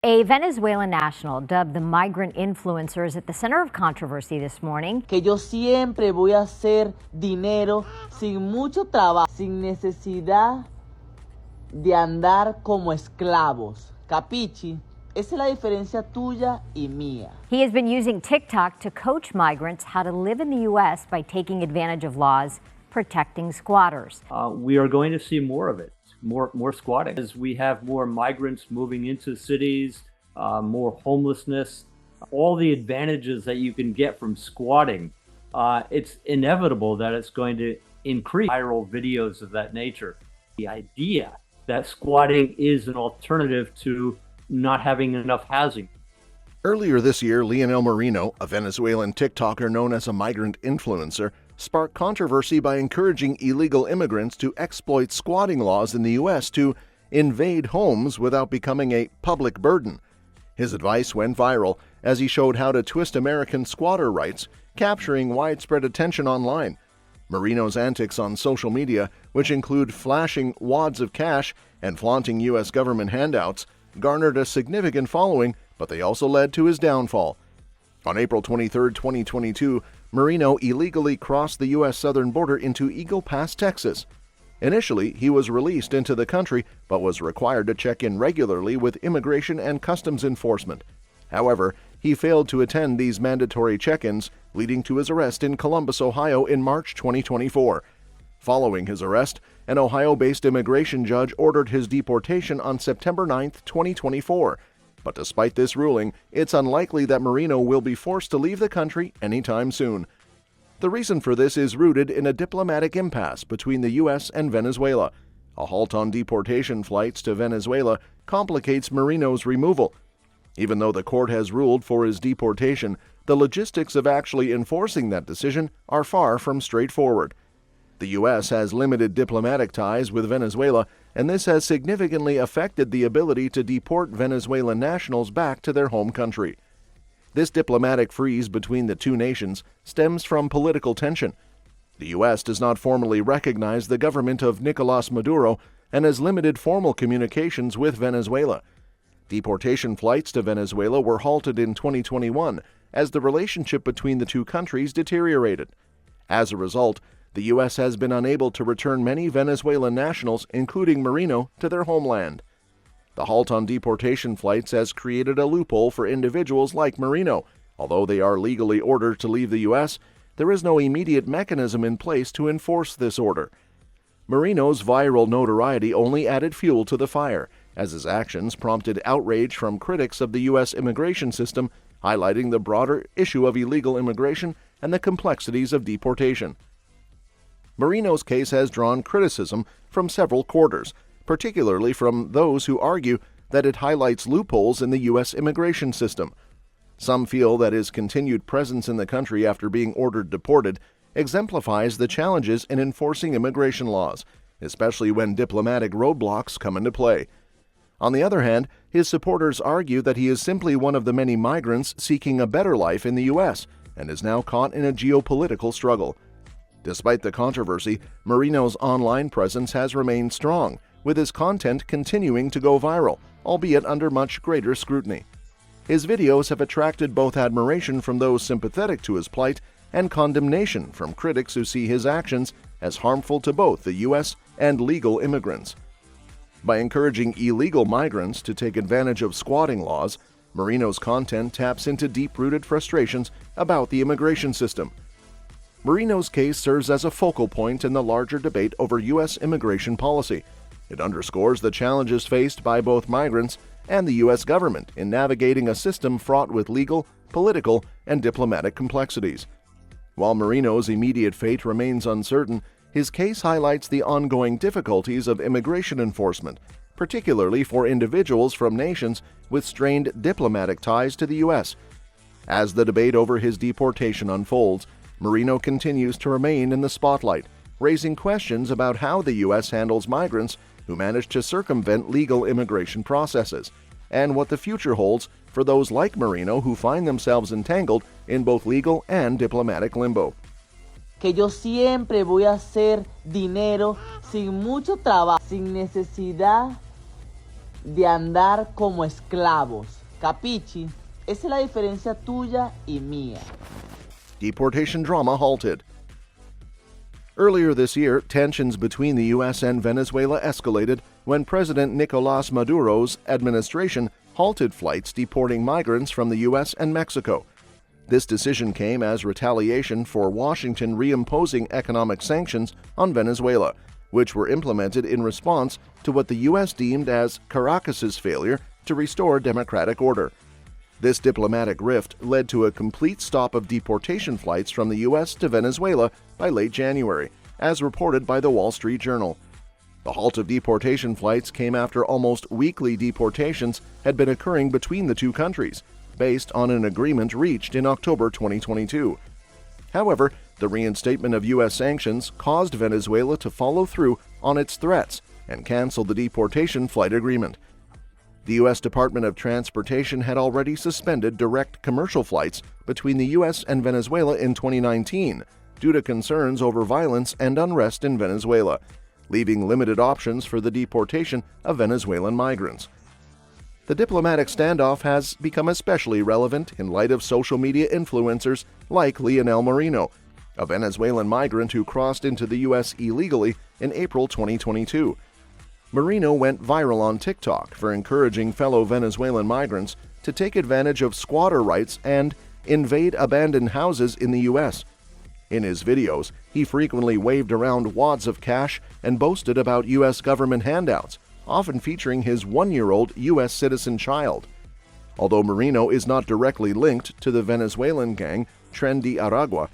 A Venezuelan national dubbed the migrant influencers at the center of controversy this morning. Que yo siempre voy a hacer dinero sin mucho trabajo, sin necesidad de andar como esclavos. ¿Capichi? Esa es la diferencia tuya y mía. He has been using TikTok to coach migrants how to live in the U.S. by taking advantage of laws protecting squatters. We are going to see more of it, more squatting. As we have more migrants moving into cities, more homelessness, all the advantages that you can get from squatting, it's inevitable that it's going to increase viral videos of that nature. The idea that squatting is an alternative to not having enough housing. Earlier this year, Leonel Moreno, a Venezuelan TikToker known as a migrant influencer, sparked controversy by encouraging illegal immigrants to exploit squatting laws in the U.S. to invade homes without becoming a public burden. His advice went viral as he showed how to twist American squatter rights, capturing widespread attention online. Moreno's antics on social media, which include flashing wads of cash and flaunting U.S. government handouts, garnered a significant following, but they also led to his downfall. On April 23, 2022, Moreno illegally crossed the U.S. southern border into Eagle Pass, Texas. Initially, he was released into the country, but was required to check in regularly with Immigration and Customs Enforcement. However, he failed to attend these mandatory check-ins, leading to his arrest in Columbus, Ohio in March 2024. Following his arrest, an Ohio-based immigration judge ordered his deportation on September 9, 2024. But despite this ruling, it's unlikely that Moreno will be forced to leave the country anytime soon. The reason for this is rooted in a diplomatic impasse between the U.S. and Venezuela. A halt on deportation flights to Venezuela complicates Moreno's removal. Even though the court has ruled for his deportation, the logistics of actually enforcing that decision are far from straightforward. The U.S. has limited diplomatic ties with Venezuela, and this has significantly affected the ability to deport Venezuelan nationals back to their home country. This diplomatic freeze between the two nations stems from political tension. The U.S. does not formally recognize the government of Nicolás Maduro and has limited formal communications with Venezuela. Deportation flights to Venezuela were halted in 2021 as the relationship between the two countries deteriorated. As a result, the U.S. has been unable to return many Venezuelan nationals, including Moreno, to their homeland. The halt on deportation flights has created a loophole for individuals like Moreno. Although they are legally ordered to leave the U.S., there is no immediate mechanism in place to enforce this order. Moreno's viral notoriety only added fuel to the fire, as his actions prompted outrage from critics of the U.S. immigration system, highlighting the broader issue of illegal immigration and the complexities of deportation. Moreno's case has drawn criticism from several quarters, particularly from those who argue that it highlights loopholes in the U.S. immigration system. Some feel that his continued presence in the country after being ordered deported exemplifies the challenges in enforcing immigration laws, especially when diplomatic roadblocks come into play. On the other hand, his supporters argue that he is simply one of the many migrants seeking a better life in the U.S. and is now caught in a geopolitical struggle. Despite the controversy, Moreno's online presence has remained strong, with his content continuing to go viral, albeit under much greater scrutiny. His videos have attracted both admiration from those sympathetic to his plight and condemnation from critics who see his actions as harmful to both the U.S. and legal immigrants. By encouraging illegal migrants to take advantage of squatting laws, Moreno's content taps into deep-rooted frustrations about the immigration system. Moreno's case serves as a focal point in the larger debate over U.S. immigration policy. It underscores the challenges faced by both migrants and the U.S. government in navigating a system fraught with legal, political, and diplomatic complexities. While Moreno's immediate fate remains uncertain, his case highlights the ongoing difficulties of immigration enforcement, particularly for individuals from nations with strained diplomatic ties to the U.S. As the debate over his deportation unfolds, Moreno continues to remain in the spotlight, raising questions about how the U.S. handles migrants who manage to circumvent legal immigration processes, and what the future holds for those like Moreno who find themselves entangled in both legal and diplomatic limbo. Que yo siempre voy a hacer dinero sin mucho trabajo, sin necesidad de andar como esclavos. Capichi? Esa es la diferencia tuya y mía. Deportation drama halted. Earlier this year, tensions between the U.S. and Venezuela escalated when President Nicolás Maduro's administration halted flights deporting migrants from the U.S. and Mexico. This decision came as retaliation for Washington reimposing economic sanctions on Venezuela, which were implemented in response to what the U.S. deemed as Caracas's failure to restore democratic order. This diplomatic rift led to a complete stop of deportation flights from the U.S. to Venezuela by late January, as reported by the Wall Street Journal. The halt of deportation flights came after almost weekly deportations had been occurring between the two countries, based on an agreement reached in October 2022. However, the reinstatement of U.S. sanctions caused Venezuela to follow through on its threats and cancel the deportation flight agreement. The U.S. Department of Transportation had already suspended direct commercial flights between the U.S. and Venezuela in 2019 due to concerns over violence and unrest in Venezuela, leaving limited options for the deportation of Venezuelan migrants. The diplomatic standoff has become especially relevant in light of social media influencers like Lionel Moreno, a Venezuelan migrant who crossed into the U.S. illegally in April 2022. Moreno went viral on TikTok for encouraging fellow Venezuelan migrants to take advantage of squatter rights and invade abandoned houses in the U.S. In his videos, he frequently waved around wads of cash and boasted about U.S. government handouts, often featuring his one-year-old U.S. citizen child. Although Moreno is not directly linked to the Venezuelan gang Tren de Aragua,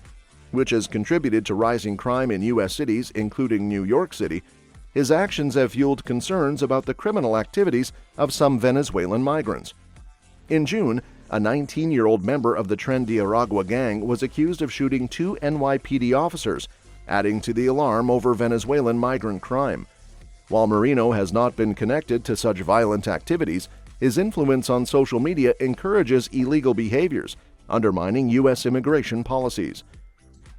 which has contributed to rising crime in U.S. cities, including New York City, his actions have fueled concerns about the criminal activities of some Venezuelan migrants. In June, a 19-year-old member of the Tren de Aragua gang was accused of shooting 2 NYPD officers, adding to the alarm over Venezuelan migrant crime. While Moreno has not been connected to such violent activities, his influence on social media encourages illegal behaviors, undermining U.S. immigration policies.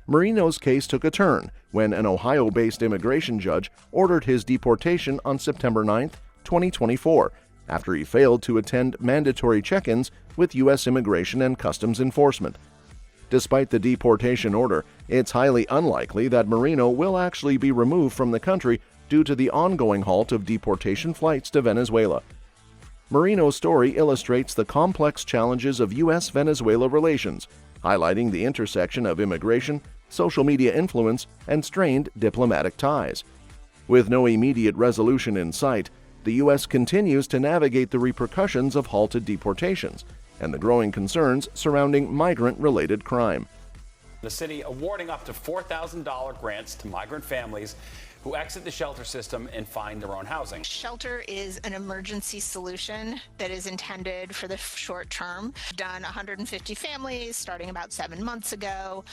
Moreno's case took a turn when an Ohio-based immigration judge ordered his deportation on September 9, 2024, after he failed to attend mandatory check-ins with U.S. Immigration and Customs Enforcement. Despite the deportation order, it's highly unlikely that Moreno will actually be removed from the country due to the ongoing halt of deportation flights to Venezuela. Moreno's story illustrates the complex challenges of U.S.-Venezuela relations, highlighting the intersection of immigration, social media influence, and strained diplomatic ties. With no immediate resolution in sight, the U.S. continues to navigate the repercussions of halted deportations and the growing concerns surrounding migrant-related crime. The city awarding up to $4,000 grants to migrant families who exit the shelter system and find their own housing. Shelter is an emergency solution that is intended for the short term. We've done 150 families starting about 7 months ago.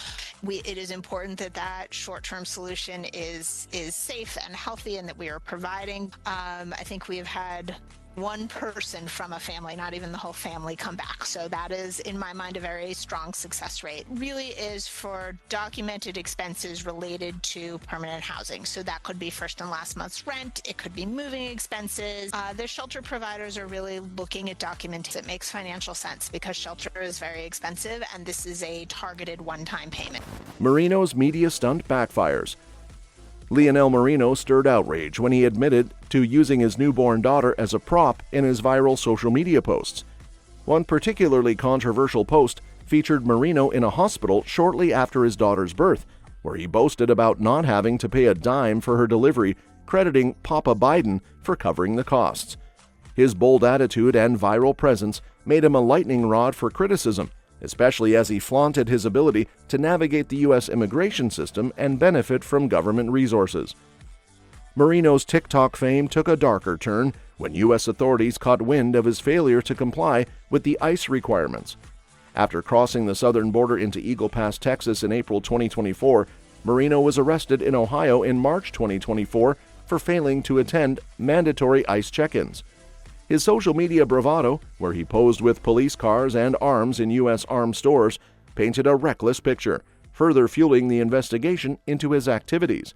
It is important that that short-term solution is safe and healthy and that we are providing. I think we have had one person from a family, not even the whole family, come back. So that is, in my mind, a very strong success rate. Really is for documented expenses related to permanent housing. So that could be first and last month's rent. It could be moving expenses. The shelter providers are really looking at documentation. It makes financial sense because shelter is very expensive and this is a targeted one-time payment. Moreno's media stunt backfires. Lionel Moreno stirred outrage when he admitted to using his newborn daughter as a prop in his viral social media posts. One particularly controversial post featured Moreno in a hospital shortly after his daughter's birth, where he boasted about not having to pay a dime for her delivery, crediting Papa Biden for covering the costs. His bold attitude and viral presence made him a lightning rod for criticism, especially as he flaunted his ability to navigate the U.S. immigration system and benefit from government resources. Moreno's TikTok fame took a darker turn when U.S. authorities caught wind of his failure to comply with the ICE requirements. After crossing the southern border into Eagle Pass, Texas in April 2024, Moreno was arrested in Ohio in March 2024 for failing to attend mandatory ICE check-ins. His social media bravado, where he posed with police cars and arms in U.S. armed stores, painted a reckless picture, further fueling the investigation into his activities.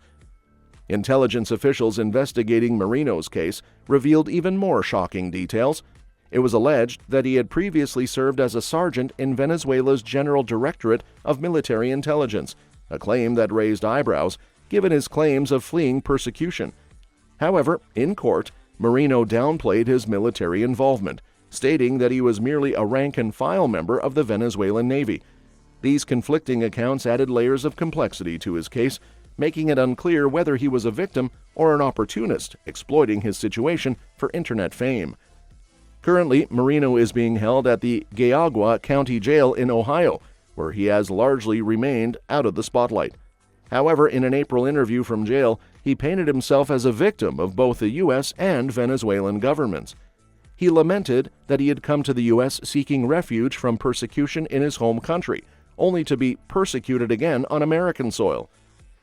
Intelligence officials investigating Marino's case revealed even more shocking details. It was alleged that he had previously served as a sergeant in Venezuela's General Directorate of Military Intelligence, a claim that raised eyebrows given his claims of fleeing persecution. However, in court, Marino downplayed his military involvement, stating that he was merely a rank-and-file member of the Venezuelan Navy. These conflicting accounts added layers of complexity to his case, making it unclear whether he was a victim or an opportunist exploiting his situation for internet fame. Currently, Marino is being held at the Geauga County Jail in Ohio, where he has largely remained out of the spotlight. However, in an April interview from jail, he painted himself as a victim of both the U.S. and Venezuelan governments. He lamented that he had come to the U.S. seeking refuge from persecution in his home country, only to be persecuted again on American soil.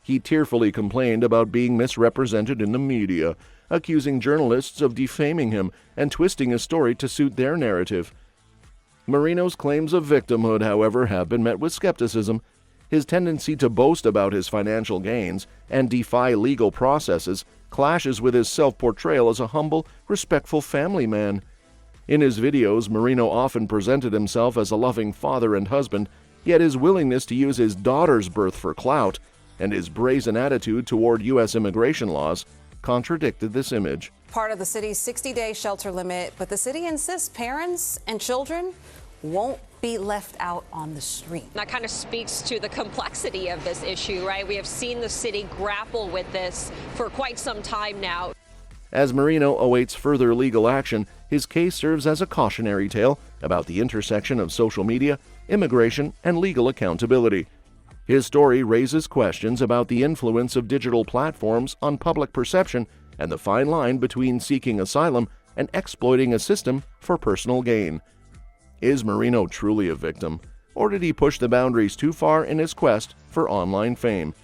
He tearfully complained about being misrepresented in the media, accusing journalists of defaming him and twisting his story to suit their narrative. Marino's claims of victimhood, however, have been met with skepticism. His tendency to boast about his financial gains and defy legal processes clashes with his self-portrayal as a humble, respectful family man. In his videos, Marino often presented himself as a loving father and husband, yet his willingness to use his daughter's birth for clout and his brazen attitude toward U.S. immigration laws contradicted this image. Part of the city's 60-day shelter limit, but the city insists parents and children won't be left out on the street. That kind of speaks to the complexity of this issue, right? We have seen the city grapple with this for quite some time now. As Marino awaits further legal action, his case serves as a cautionary tale about the intersection of social media, immigration, and legal accountability. His story raises questions about the influence of digital platforms on public perception and the fine line between seeking asylum and exploiting a system for personal gain. Is Marino truly a victim, or did he push the boundaries too far in his quest for online fame?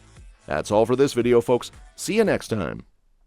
That's all for this video, folks. See you next time.